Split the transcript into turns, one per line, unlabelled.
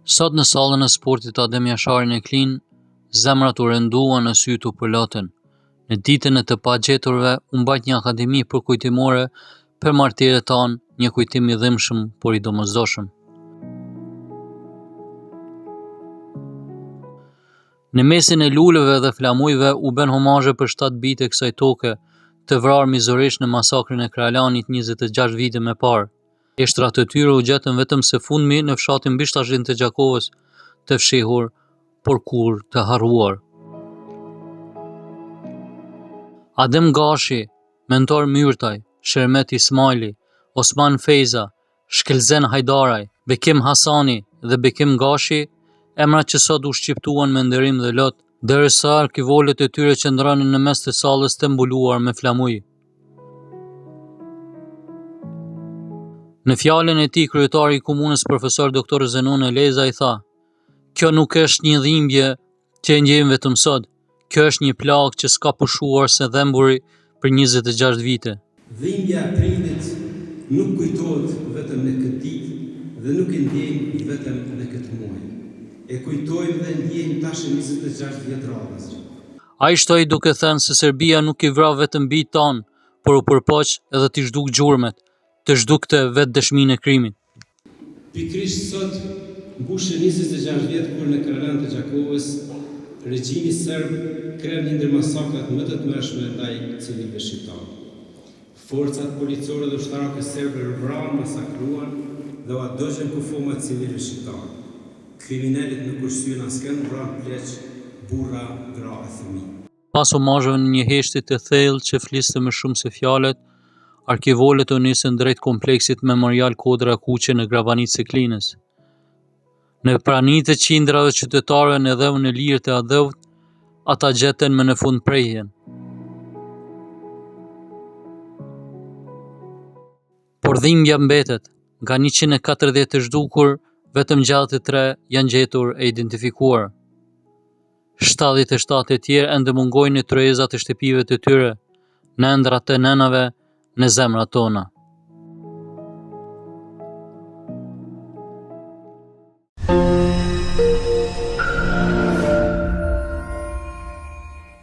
Sot në sallën e sportit Adem Jasharin e Klin, zemrat u renduan në sy të përlotën. Në ditën e të pagjeturve u mbajt një akademi përkujtimore për martirët tanë, një kujtim i dhimbshëm por i domosdoshëm. Në mesin e luleve dhe flamujve u bën homazhe për 7 bite kësaj toke, të vrarë mizorisht në masakrin e Kralanit 26 vite më parë. Eshtrat e tyre u gjetën vetëm së fundmi në fshatin Bishtazhin të Gjakovës, të fshehur, por kur të harruar. Adem Gashi, Mentor Myrtaj, Shermet Ismaili, Osman Feza, Shkelzen Hajdaraj, Bekim Hasani dhe Bekim Gashi, emrat që sot u shqiptuan me nderim dhe lot, derisa arkivolët e tyre qëndronin në mes të sallës të mbuluar me flamuj. Në fjalën e tij, kryetari i komunës profesor Dr. Zenon Eleza i tha: "Kjo nuk është një dhimbje që e ndjejmë vetëm sot, kjo është një plagë që s'ka pushuar se dhemburi për 26 vite."
Dhimbja e prindit nuk kujtohet vetëm në këtë ditë dhe nuk e ndjejmë vetëm në këtë muaj. E kujtojmë dhe ndjejmë tash 26 vjet radhës.
Ai shtoi duke thënë se Serbia nuk i vra vetëm bijtë tanë, por u përpoq edhe t'i zhduk gjurmet, të zhdukte vetë dëshminë e krimit.
Pikërisht sot mbushën 26 vjet kur në Kralan të Gjakovës regjimi serb krem një ndër masakrat më të tmerrshme ndaj civilëve shqiptarë. Forcat policore dhe ushtarake serbe vranë, masakruan dhe u adogjën kufomat civilëve shqiptarë. Kriminalit nuk ushqyen askënd, vranë pleq, burra, gra e fëmijë.
Pas homazheve në një heshtje të thellë që fliste më shumë se fjalët, arkivolët u nisën drejt kompleksit memorial Kodra Kuqe në Gravanicë së Klinës. Në pranitë të qindrave qytetarëve në dheun e lirë të Adevut, ata gjeten më në fund prehjen. Por dhimbja mbetet, nga 140 të zhdukur, vetëm 63 janë gjetur e identifikuar. 77 e tjerë ende mungojnë në tryezat e shtëpive të tyre, në ëndrat e nënave, në zemrat tona.